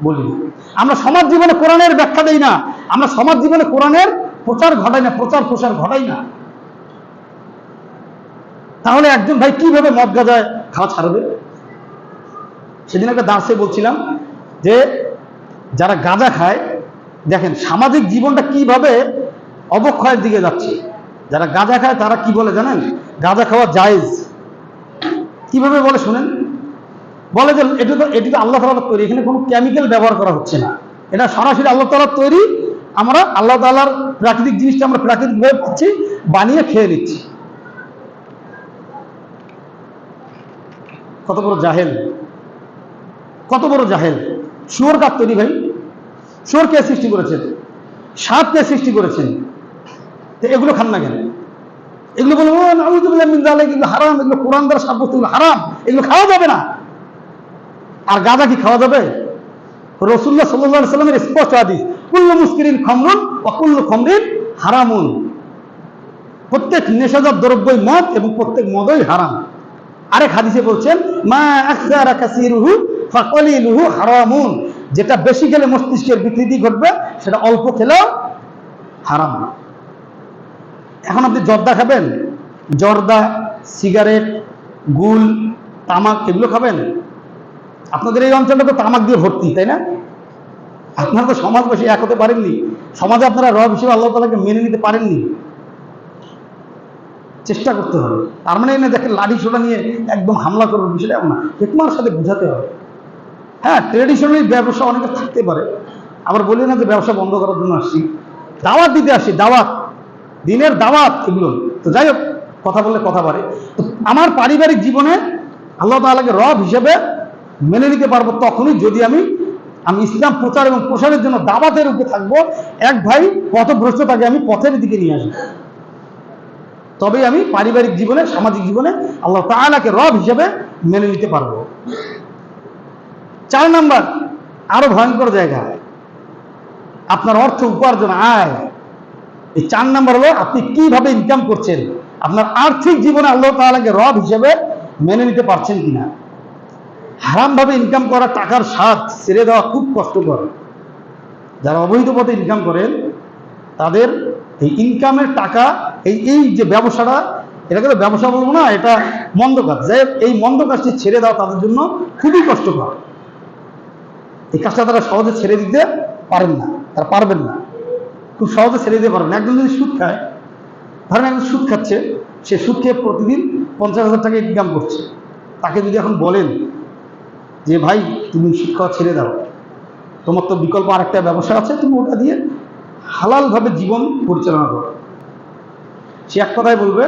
বলি না। আমরা সমাজ জীবনে কোরআনের ব্যাখ্যা দেই না, আমরা সমাজ জীবনে কোরআনের প্রচার ঘটাই না, প্রচার প্রসার ঘটাই না। তাহলে একজন ভাই কিভাবে মদ গাঁজা খাওয়া ছাড়বে? সেদিন একটা দাসে বলছিলাম যে যারা গাঁজা খায়, দেখেন সামাজিক জীবনটা কিভাবে অবক্ষয়ের দিকে যাচ্ছে। যারা গাঁজা খায় তারা কি বলে জানেন? গাঁজা খাওয়া জায়েজ। কিভাবে বলে শুনেন? বলে যে এটি তো আল্লাহ তাআলার তৈরি, এখানে কোনো কেমিক্যাল ব্যবহার করা হচ্ছে না, এটা সরাসরি আল্লাহ তাআলার তৈরি, আমরা আল্লাহ তাআলার প্রাকৃতিক জিনিসটা আমরা প্রাকৃতিকভাবে পাচ্ছি, বানিয়ে খেয়ে নিচ্ছি। কত বড় জাহেল, কত বড় জাহেল। শুয়োর কার তৈরি ভাই? শুয়োর কে সৃষ্টি করেছেন? সাপ কে সৃষ্টি করেছেন? তো এগুলো খান না কেন? এগুলো বলবো নাউযুবিল্লাহি মিন যালিক, এগুলো হারাম, এগুলো কোরআন দ্বারা সাব্যস্ত, এগুলো হারাম, এগুলো খাওয়া যাবে না। আর গাঁজা কি খাওয়া যাবে? রাসূলুল্লাহ সাল্লাল্লাহু আলাইহি ওয়াসাল্লামের স্পষ্ট হাদিস, কুল্লু মুসকিরিন খামরুন ওয়া কুল্লু খামরিন হারামুন। প্রত্যেক নেশাজাত দ্রব্যই মদ এবং প্রত্যেক মদই হারাম। আরেক হাদিসে বলছেন, মা আকসারা কাসীরুহু ফাকালিলুহু হারামুন, যেটা বেশি খেলে মস্তিষ্কের বিকৃতি ঘটবে সেটা অল্প খেলেও হারাম। এখন আপনি জর্দা খাবেন? জর্দা, সিগারেট, গুল, তামাক এগুলো খাবেন? আপনাদের এই অঞ্চলটা তো তামাক দিয়ে ভর্তি, তাই না? আপনারা তো সমাজবাসী এক হতে পারেননি, সমাজে আপনারা রব হিসেবে আল্লাহ তাআলাকে মেনে নিতে পারেননি। চেষ্টা করতে হবে। তার মানে না দেখেন লাঠি সোটা নিয়ে একদম হামলা করবে, বিষয়টা এমন না, হিকমার সাথে বুঝাতে হবে। হ্যাঁ, ট্রেডিশনালি ব্যবসা অনেকে থাকতে পারে, আবার বলি না যে ব্যবসা বন্ধ করার জন্য আসছি, দাওয়াত দিতে আসি, দাওয়াত, দিনের দাওয়াত এগুলো। তো যাই হোক, কথা বললে কথা পারে। তো আমার পারিবারিক জীবনে আল্লাহ তাআলাকে রব হিসেবে মেনে নিতে পারবো তখনই যদি আমি ইসলাম প্রচার এবং প্রসারের জন্য দাওয়াতের রূপে থাকবো। এক ভাই পথভ্রষ্ট, তাকে আমি পথের দিকে নিয়ে আসবো, তবেই আমি পারিবারিক জীবনে, সামাজিক জীবনে আল্লাহ তাআলাকে রব হিসেবে মেনে নিতে পারবো। 4 নাম্বার, আরো ভয়ঙ্কর জায়গা, আপনার অর্থ উপার্জন, আয়। এই 4 নাম্বার হলো আপনি কিভাবে ইনকাম করছেন, আপনার আর্থিক জীবনে আল্লাহ তাআলাকে রব হিসেবে মেনে নিতে পারছেন কিনা। হারাম ভাবে ইনকাম করা টাকার স্বাদ ছেড়ে দেওয়া খুব কষ্টকর। যারা অবৈধ পথে ইনকাম করেন তাদের এই ইনকামের টাকা, এই যে ব্যবসাটা, এটাকে তো ব্যবসা বলবো না, এটা মন্দ কাজ। যাই হোক, এই মন্দ কাজটি ছেড়ে দেওয়া তাদের জন্য খুবই কষ্টকর। এই কাজটা তারা সহজে ছেড়ে দিতে পারেন না, তারা পারবেন না, খুব সহজে ছেড়ে দিতে পারবেন না। একজন যদি সুদ খায়, ধরেন একজন সুদ খাচ্ছে, সে সুদ খেয়ে প্রতিদিন 50,000 টাকা ইনকাম করছে, তাকে যদি এখন বলেন যে ভাই তুমি সুদ খাওয়া ছেড়ে দাও, তোমার তো বিকল্প আরেকটা ব্যবসা আছে, তুমি ওটা দিয়ে হালালভাবে জীবন পরিচালনা করো, সে এক কথায় বলবে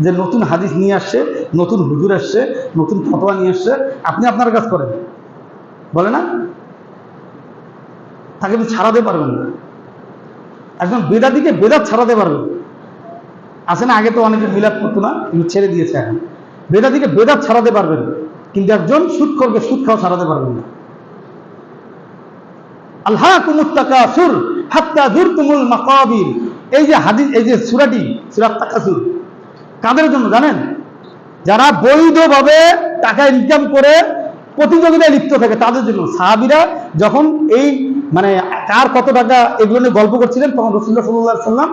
যে নতুন হাদিস নিয়ে আসছে, নতুন হুজুর আসছে, নতুন ফতোয়া নিয়ে আসছে, আপনি আপনার কাজ করেন, বলে না? তাকে আপনি ছাড়াতে পারবেন না। একজন বেদাতিকে বেদাত ছাড়াতে পারবেন, আছে না? আগে তো অনেকে মিলাদ করতো না, কিন্তু ছেড়ে দিয়েছে এখন। বেদাতিকে বেদাত ছাড়াতে পারবেন, কিন্তু একজন সুদখোরকে সুদ খাওয়া ছাড়াতে পারবেন না। আলহাকুমুত তাকাসুর হাত্তা যুরতুমুল মাকাবির, এই যে হাদিস, এই যে সূরাটি, সূরা তাকাসুর, কাদের জন্য জানেন? যারা বৈধভাবে টাকা ইনকাম করে প্রতিযোগিতায় লিপ্ত থাকে তাদের জন্য। সাহাবীরা যখন এই মানে কার কত টাকা এগুলো নিয়ে গল্প করছিলেন, তখন রাসূলুল্লাহ সাল্লাল্লাহু আলাইহি ওয়াসাল্লাম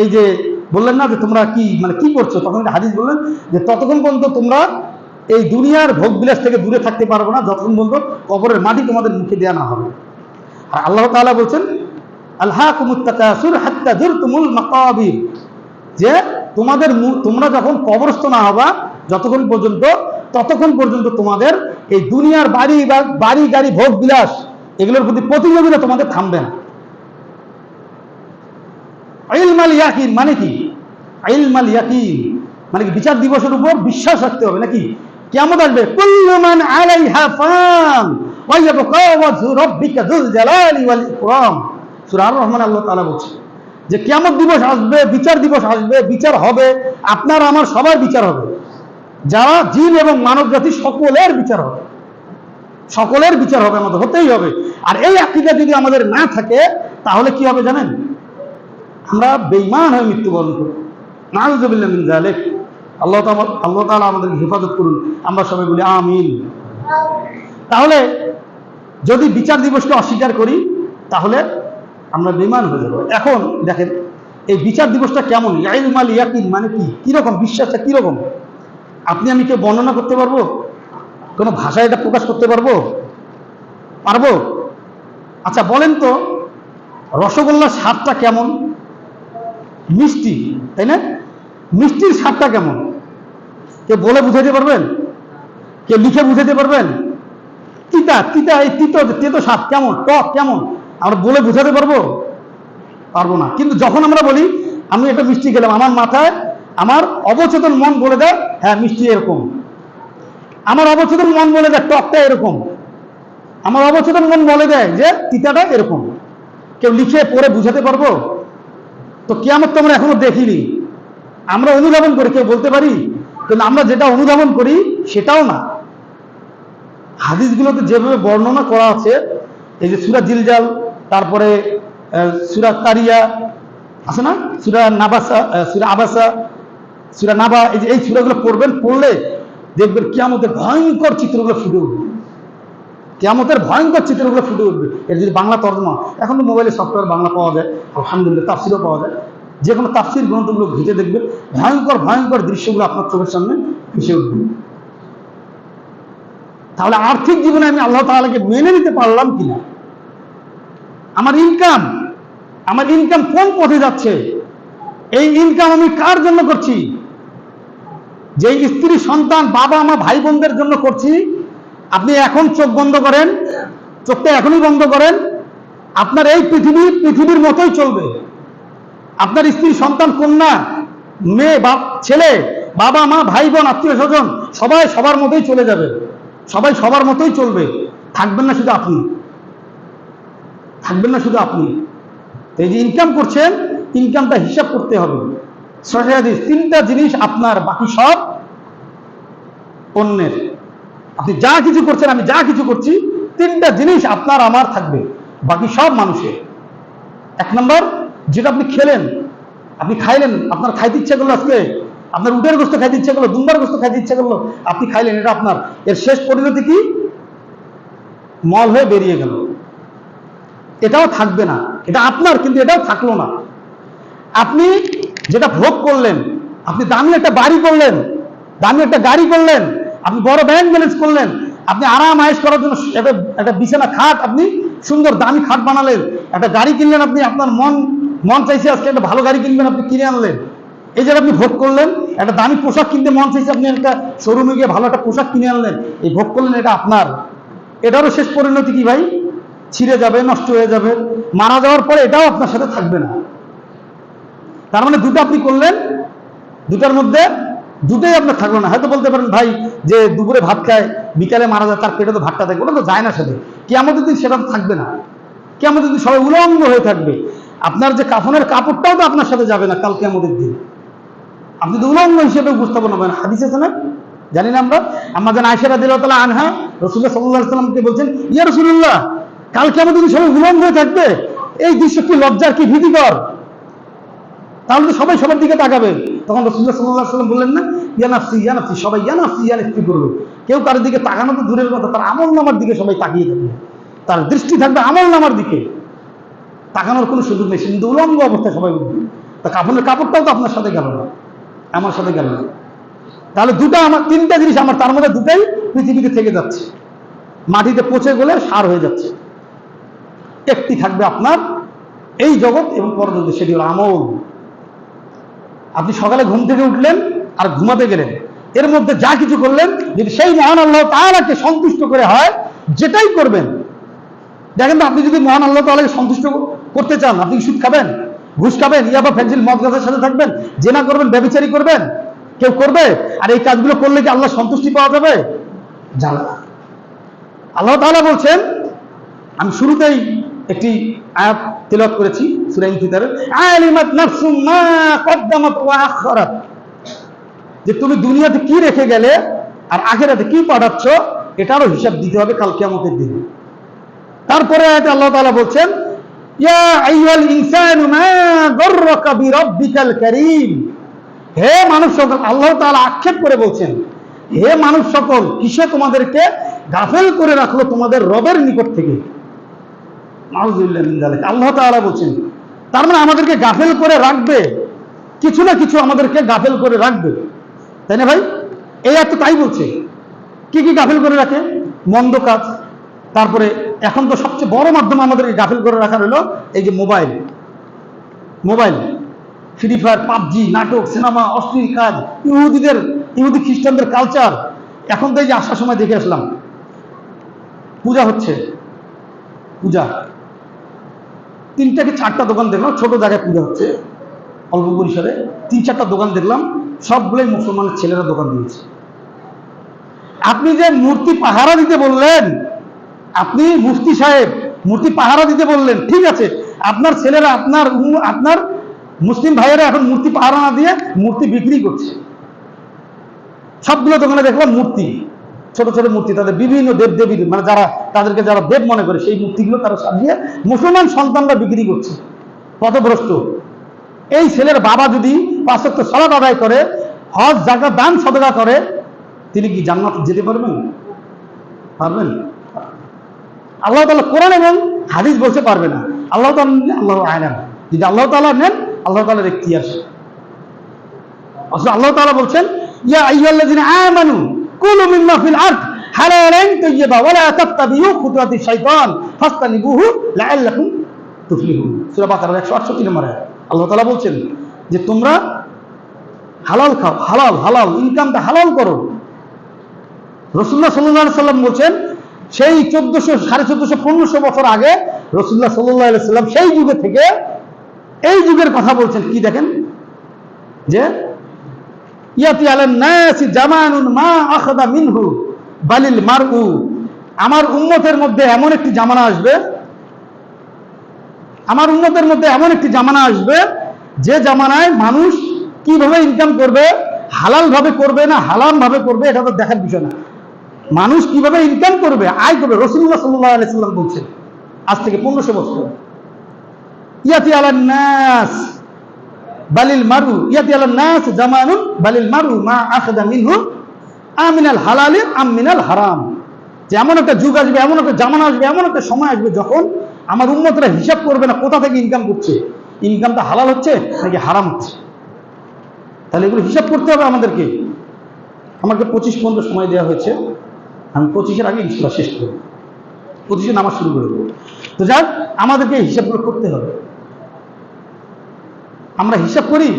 এই যে বললেন না যে তোমরা কি কি করছো, তখন একটা হাদিস বললেন যে ততক্ষণ পর্যন্ত তোমরা এই দুনিয়ার ভোগ বিলাস থেকে দূরে থাকতে পারবে না যতক্ষণ পর্যন্ত কবরের মাটি তোমাদের মুখে দেওয়া না হবে। আর আল্লাহ তাআলা বলছেন আলহাকুমুত তাকাসুর হাত্তা যুরতুমুল মাকাবির, যে তোমরা যখন কবরস্থ না হবা যতক্ষণ পর্যন্ত, ততক্ষণ পর্যন্ত তোমাদের এই দুনিয়ার বাড়ি গাড়ি ভোগ বিলাস এগুলোর প্রতি প্রতিযোগিতা তোমাদের থামবে না। ইলমাল ইয়াকিন মানে কি? ইলমাল ইয়াকিন মানে কি? বিচার দিবসের উপর বিশ্বাস রাখতে হবে নাকি? কিয়ামত আসবে, কুল্লু মান আলাইহা ফান ওয়া ইয়াবকা ওয়াজহু রাব্বিকা যুল জালালি ওয়াল ইকরাম। সূরা আর রহমান আল্লাহ তাআলা বলছেন যে কিয়ামত দিবস আসবে, বিচার দিবস আসবে, বিচার হবে, আপনার আমার সবার বিচার হবে, যারা জিন এবং মানব জাতি সকলের বিচার হবে, সকলের বিচার হবে, আমাদের হতেই হবে। আর এই আকীদা যদি আমাদের না থাকে তাহলে কি হবে জানেন? আমরা বেঈমান হয়ে মৃত্যুবরণ করব। নাউযুবিল্লাহি মিন যালিক। আল্লাহ তাআলা আমাদেরকে হেফাজত করুন, আমরা সবাই বলি আমিন। তাহলে যদি বিচার দিবসকে অস্বীকার করি তাহলে আমরা বেঈমান হয়ে যাব। এখন দেখেন এই বিচার দিবসটা কেমন, ইলমাল ইয়াকিন মানে কি, কিরকম বিশ্বাসটা কিরকম, আপনি আমি কেউ বর্ণনা করতে পারবো? কোনো ভাষায় এটা প্রকাশ করতে পারবো? পারবো? আচ্ছা বলেন তো, রসগোল্লার স্বাদটা কেমন? মিষ্টি, তাই না? মিষ্টির স্বাদটা কেমন কে বলে বুঝাতে পারবেন? কে লিখে বুঝাতে পারবেন? তিতা, তিতা, এই তেতো স্বাদ কেমন, টক কেমন, আমরা বলে বুঝাতে পারবো? পারবো না। কিন্তু যখন আমরা বলি আমি একটা মিষ্টি খেলাম, আমার মাথায় আমার অবচেতন মন বলে দেয় হ্যাঁ মিষ্টি এরকম, আমার অবচেতন মন বলে দেয় টকটা এরকম, আমার অবচেতন মন বলে দেয় যে তিতাটা এরকম। কেউ লিখে পড়ে বুঝাতে পারবো? তো কিয়ামত তো আমরা এখনো দেখিনি, আমরা অনুধাবন করি, কেউ বলতে পারি? কিন্তু আমরা যেটা অনুধাবন করি সেটাও না। হাদিসগুলোতে যেভাবে বর্ণনা করা আছে, এই যে সূরা জিলজাল, তারপরে সূরা কারিয়া আছে না, সূরা নাবাসা, সূরা আবাসা, সূরা নাবা, এই সূরাগুলো পড়বেন, পড়লে দেখবেন কিয়ামতের ভয়ঙ্কর চিত্রগুলো ফুটে উঠবে, কিয়ামতের ভয়ঙ্কর চিত্রগুলো ফুটে উঠবে। এর যদি বাংলা তর্জমা, এখন তো মোবাইলে সফটওয়্যার বাংলা পাওয়া যায়, আলহামদুলিল্লাহ, তাফসিরও পাওয়া যায়, যে কোনো তাফসির গ্রন্থগুলো ঘেঁটে দেখবেন, ভয়ঙ্কর ভয়ঙ্কর দৃশ্যগুলো আপনার চোখের সামনে ভেসে উঠবে। তাহলে আর্থিক জীবনে আমি আল্লাহ তাআলাকে মেনে নিতে পারলাম কিনা, আমার ইনকাম কোন পথে যাচ্ছে, এই ইনকাম আমি কার জন্য করছি, যে স্ত্রী সন্তান বাবা মা ভাই বোনদের জন্য করছি। আপনি এখন চোখ বন্ধ করেন, চোখটা এখনই বন্ধ করেন, আপনার এই পৃথিবীর মতোই চলবে। আপনার স্ত্রী সন্তান কন্যা মেয়ে ছেলে বাবা মা ভাই বোন আত্মীয় স্বজন সবাই সবার মতোই চলে যাবে, সবাই সবার মতোই চলবে, থাকবেন না শুধু আপনি, থাকবেন না শুধু আপনি। এই যে ইনকাম করছেন, ইনকামটা হিসাব করতে হবে। সহিহ হাদিস, তিনটা জিনিস আপনার, বাকি সব অন্যের। আপনি যা কিছু করছেন, আমি যা কিছু করছি, তিনটা জিনিস আপনার আমার থাকবে, বাকি সব মানুষের। এক নম্বর, যেটা আপনি খেলেন, আপনি খাইলেন, আপনার খাইতে ইচ্ছা করলো, আজকে আপনার উটের গোস্ত খাইতে ইচ্ছা করলো, দুম্বার গোস্ত খাইতে ইচ্ছা করলো, আপনি খাইলেন, এটা আপনার। এর শেষ পরিণতি কি? মল হয়ে বেরিয়ে গেল, এটাও থাকবে না। এটা আপনার, কিন্তু এটাও থাকলো না। আপনি যেটা ভোগ করলেন, আপনি দামি একটা বাড়ি করলেন, দামি একটা গাড়ি করলেন, আপনি বড় ব্যাংক ব্যালেন্স করলেন, আপনি আরাম আয়েশ করার জন্য একটা বিছানা খাট, আপনি সুন্দর দামি খাট বানালেন, একটা গাড়ি কিনলেন, আপনি আপনার মন চাইছে আজকে একটা ভালো গাড়ি কিনবেন, আপনি কিনে আনলেন, এই যে আপনি ভোগ করলেন। একটা দামি পোশাক কিনতে মন চাইছে, আপনি একটা শোরুমে গিয়ে ভালো একটা পোশাক কিনে আনলেন, এই ভোগ করলেন, এটা আপনার। এটারও শেষ পরিণতি কি ভাই? ছিঁড়ে যাবে, নষ্ট হয়ে যাবে, মারা যাওয়ার পরে এটাও আপনার সাথে থাকবে না। তার মানে দুটো আপনি করলেন, দুটার মধ্যে দুটোই আপনার থাকলো না। হয়তো বলতে পারেন ভাই, যে দুপুরে ভাত খায় বিকালে মারা যায়, তার পেটে তো ভাতটা থাকে, ওটা তো যায় না সাথে। কিয়ামতের দিন সেটা থাকবে না, কিয়ামতের দিন সবাই উলঙ্গ হয়ে থাকবে। আপনার যে কাফনের কাপড়টাও তো আপনার সাথে যাবে না কাল কিয়ামতের দিন, আপনি তো উলঙ্গ হিসেবে উপস্থাপন হবেন। হাদিস আছে না, জানি না আমরা, আমাদের আয়েশা রাদিয়াল্লাহু তাআলা আনহা রাসূলুল্লাহ সাল্লাল্লাহু আলাইহি ওয়াসাল্লামকে বলছেন, ইয়া রাসূলুল্লাহ, কাল কিয়ামতের দিন সবাই উলঙ্গ হয়ে থাকবে, এই দৃশ্য কি লজ্জার, কি ভীতিকর, তাহলে তো সবাই সবার দিকে তাকাবে। তখন রাসূলুল্লাহ সাল্লাল্লাহু আলাইহি ওয়াসাল্লাম বললেন না, ইয়া নাফসি ইয়া নাফসি, সবাই ইয়া নাফসি ইয়া নাফসি করবে। কেউ কারোর দিকে তাকানো তো দূরের কথা, তার আমলনামার দিকে সবাই তাকিয়ে থাকবে, তার দৃষ্টি থাকবে আমলনামার দিকে, তাকানোর কোনো সুযোগ নেই, কিন্তু উলঙ্গ অবস্থায় সবাই উঠবে। তা কাফনের কাপড়টাও তো আপনার সাথে গেল না, আমার সাথে গেল না। তাহলে দুটো আমার, তিনটা জিনিস আমার, তার মধ্যে দুটাই পৃথিবীতে থেকে যাচ্ছে, মাটিতে পচে গেলে সার হয়ে যাচ্ছে। একটি থাকবে আপনার এই জগৎ এবং পরজগৎ, সেটি হলো আমল। আপনি সকালে ঘুম থেকে উঠলেন আর ঘুমাতে গেলেন, এর মধ্যে যা কিছু করলেন, যদি সেই মহান আল্লাহ তাআলাকে সন্তুষ্ট করে হয়, যেটাই করবেন। দেখেন তো, আপনি যদি মহান আল্লাহ তাআলাকে সন্তুষ্ট করতে চান, আপনি সুদ খাবেন, ঘুষ খাবেন, ইয়াবা ফেন্সিল মদ গাছের সাথে থাকবেন, জেনা করবেন, ব্যভিচারী করবেন, কেউ করবে? আর এই কাজগুলো করলে কি আল্লাহ সন্তুষ্টি পাওয়া যাবে? জানা। আল্লাহ তাআলা বলছেন, আমি শুরুতেই একটি আয়াত তেলাওয়াত করেছি সূরা ইনফিতারের, আলিমাত নাফসুম মা কদ্দামাত ওয়া আখখারাত, যে তুমি দুনিয়াতে কি রেখে গেলে আর আখিরাতে কি পাঠাচ্ছ, এটারও হিসাব দিতে হবে কাল কিয়ামতের দিনে। তারপরে আয়াতে আল্লাহ তাআলা বলছেন, ইয়া আইয়ুহাল ইনসানু মা গররাকা বিরাব্বিকাল কারীম, হে মানব সকল, আল্লাহ তাআলা আক্ষেপ করে বলছেন, হে মানব সকল, কিসে তোমাদেরকে গাফেল করে রাখলো তোমাদের রবের নিকট থেকে। নাউযুবিল্লাহি মিন যালিক, আল্লাহ তাআলা বলছেন। তার মানে আমাদেরকে গাফেল করে রাখবে, কিছু না কিছু আমাদেরকে গাফেল করে রাখবে, তাই না ভাই? এই আয়াত তাই বলছে। কি কি গাফিল করে রাখে? মন্দ কাজ। তারপরে এখন তো সবচেয়ে বড় মাধ্যম আমাদেরকে গাফিল করে রাখার হলো এই যে মোবাইল, ফ্রি ফায়ার, পাবজি, নাটক, সিনেমা, অশ্লীল কাজ, ইহুদি খ্রিস্টানদের কালচার। এখন তো এই যে আসার সময় দেখে আসলাম পূজা হচ্ছে, পূজা 3টা কি 4টা দোকান দেখলাম, ছোট জায়গায় পূজা হচ্ছে অল্প পরিসরে, 3-4টা দোকান দেখলাম, সবগুলোই মুসলমানের ছেলেরা দোকান দিয়েছে। আপনি যে মূর্তি পাহারা দিতে বললেন, আপনি মুফতি সাহেব মূর্তি পাহারা দিতে বললেন, ঠিক আছে, আপনার ছেলেরা, আপনার মুসলিম ভাইয়েরা এখন মূর্তি পাহারা না দিয়ে মূর্তি বিক্রি করছে। সবগুলো দোকানে দেখলাম মূর্তি, ছোট ছোট মূর্তি, তাদের বিভিন্ন দেবদেবীর, মানে তাদেরকে যারা দেব মনে করে সেই মূর্তিগুলো তারা সাজিয়ে মুসলমান সন্তানরা বিক্রি করছে। পথভ্রষ্ট। এই ছেলের বাবা যদি 5 ওয়াক্ত সালাত আদায় করে, হজ, যাকাত, দান সদকা করে, তিনি কি জান্নাত যেতে পারবেন? আল্লাহ তাআলা কোরআন এবং হাদিস বলতে পারবে না। আল্লাহ তাআলা আল্লাহু আ'লাম, যদি আল্লাহ তাআলা নেন, আল্লাহ তাআলার ইখতিয়ার। অথচ আল্লাহ তাআলা বলছেন, ইয়া আইয়ুহাল্লাযিনা আমানু কুলু মিম্মা ফিল আরদ হালালান তাইয়্যিবা ওয়া লা তাত্তাবিউ খুতুওয়াতিশ শাইতান ফাসতানিবুহু লাআল্লাকুম তুফলিহুন। সূরা বাকারার 168 নম্বর আয়াত। আল্লাহ তাআলা বলছেন যে তোমরা হালাল খাও, হালাল ইনকামটা হালাল করো। রাসূলুল্লাহ সাল্লাল্লাহু আলাইহি সাল্লাম বলছেন, সেই 1400, 1450, 1500 বছর আগে রাসূলুল্লাহ সাল্লাল্লাহু আলাইহি সাল্লাম সেই যুগে থেকে এই যুগের কথা বলছেন। কি দেখেন, যে ইয়াতি আলান নাসি জামানুন মা আখাযা মিনহু বালিল মারউ, আমার উম্মতের মধ্যে এমন একটি জামানা আসবে, যে জামানায় মানুষ কিভাবে ইনকাম করবে, হালাল ভাবে করবে না হারাম ভাবে করবে, এটা তো দেখার বিষয় না। মানুষ কিভাবে ইনকাম করবে, আয় করবে। রাসূলুল্লাহ সাল্লাল্লাহু আলাইহি সাল্লাম বলছেন আজ থেকে 1500 বছর, ইয়াতি আলান নাস বালিল মারু, ইয়াতি আলান নাস জামানুন বালিল মারু মা আখাযা মিনহু আমিনাল হালালি আম মিনাল হারাম। যে এমন একটা যুগ আসবে, এমন একটা জামানা আসবে, এমন একটা সময় আসবে যখন আমার উম্মতরা হিসাব করবে না কোথা থেকে ইনকাম করছে, ইনকামটা হালাল হচ্ছে নাকি হারাম হচ্ছে। তাহলে এগুলো হিসাব করতে হবে আমাদেরকে। আমাকে 25 পর্যন্ত সময় দেওয়া হয়েছে, আমি 25-এর আগে ইনশাআল্লাহ শেষ করব, 25-এ নামাজ শুরু করব। তো যাক, আমাদেরকে হিসাবগুলো করতে হবে। আমরা হিসাব করি।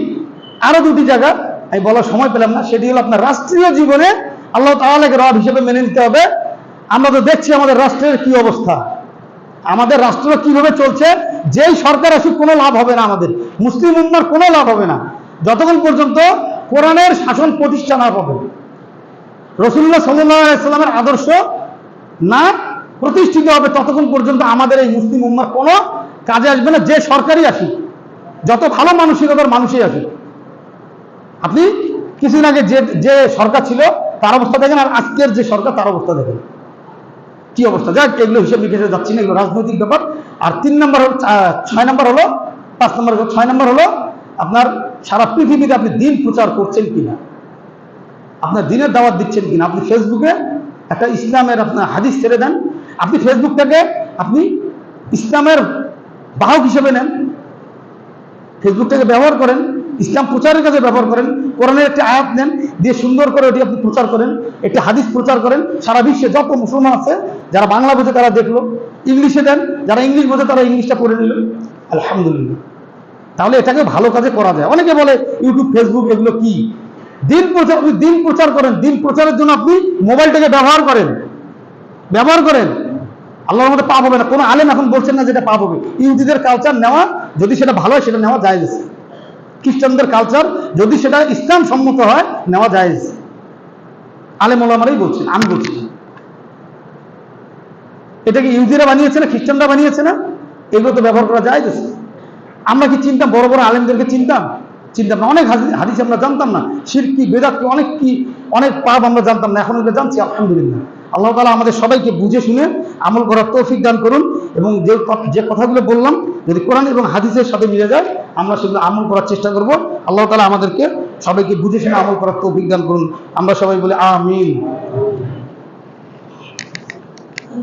আরো 2টি জায়গা আমি বলার সময় পেলাম না, সেটি হলো আপনার রাষ্ট্রীয় জীবনে আল্লাহ তাআলাকে রব হিসেবে মেনে নিতে হবে। আমরা তো দেখছি আমাদের রাষ্ট্রের কি অবস্থা, আমাদের রাষ্ট্র কিভাবে চলছে। যেই সরকার আসুক কোনো লাভ হবে না, আমাদের মুসলিম উম্মার কোনো লাভ হবে না যতক্ষণ পর্যন্ত কোরআনের শাসন প্রতিষ্ঠা না পাবে, রাসূলুল্লাহ সাল্লাল্লাহু আলাইহি সাল্লামের আদর্শ না প্রতিষ্ঠিত হবে, ততক্ষণ পর্যন্ত আমাদের এই মুসলিম উম্মার কোনো কাজে আসবে না। যে সরকারই আসুক, যত ভালো মানসিকতার মানুষই আসুক। আপনি কিছুদিন আগে যে সরকার ছিল তার অবস্থা দেখেন, আর আজকের যে সরকার তার অবস্থা দেখেন, কি অবস্থা। যাক, এগুলো হিসেব নিকেশে যাচ্ছি না, এগুলো রাজনৈতিক ব্যাপার। আর 6 নম্বর হলো আপনার সারা পৃথিবীতে আপনি দিন প্রচার করছেন কিনা, আপনার দিনের দাওয়াত দিচ্ছেন কিনা। আপনি ফেসবুকে একটা ইসলামের আপনার হাদিস ছেড়ে দেন, আপনি ফেসবুকটাকে আপনি ইসলামের বাহক হিসেবে নেন, ফেসবুকটাকে ব্যবহার করেন, ইসলাম প্রচারের কাজে ব্যবহার করেন, কোরআনের একটা আয়াত নেন, দিয়ে সুন্দর করে ওটি আপনি প্রচার করেন, একটা হাদিস প্রচার করেন। সারা বিশ্বে যত মুসলমান আছে, যারা বাংলা বোঝে তারা দেখলো, ইংলিশে দেন, যারা ইংলিশ বোঝে তারা ইংলিশটা পড়ে নিল, আলহামদুলিল্লাহ। তাহলে এটাকে ভালো কাজে করা যায়। অনেকে বলে ইউটিউব, ফেসবুক এগুলো কি, দিন প্রচার, আপনি দিন প্রচার করেন, দিন প্রচারের জন্য আপনি মোবাইলটাকে ব্যবহার করেন। আল্লাহর মধ্যে পাপ হবে না। কোনো আলেম এখন বলছেন না যেটা পাপ হবে। ইহুদিদের কালচার নেওয়া যদি সেটা ভালো হয়, সেটা নেওয়া জায়েজ আছে। খ্রিস্টানদের কালচার যদি সেটা ইসলাম সম্মত হয়, নেওয়া জায়েজ। আলেম ওলামারাই বলছেন, আমি বলছি। এটা কি ইহুদিরা বানিয়েছে না, খ্রিস্টানরা বানিয়েছে না? এগুলো তো ব্যবহার করা জায়েজ আছে। আমরা কি চিনতাম বড় বড় আলেমদেরকে? চিনতাম না। অনেক হাদিস আমরা জানতাম না, শিরক কি, বেদাত কি, অনেক পাপ আমরা জানতাম না, এখন এগুলো জানছি, আলহামদুলিল্লাহ। আল্লাহ তাআলা আমাদের সবাইকে বুঝে শুনে আমল করার তৌফিক দান করুন, এবং যে কথাগুলো বললাম যদি কোরআন এবং হাদিসের সাথে মিলে যায়, আমরা সেগুলো আমল করার চেষ্টা করব। আল্লাহ তাআলা আমাদেরকে সবাইকে বুঝে শুনে আমল করার তৌফিক দান করুন। আমরা সবাই বলি আমিন।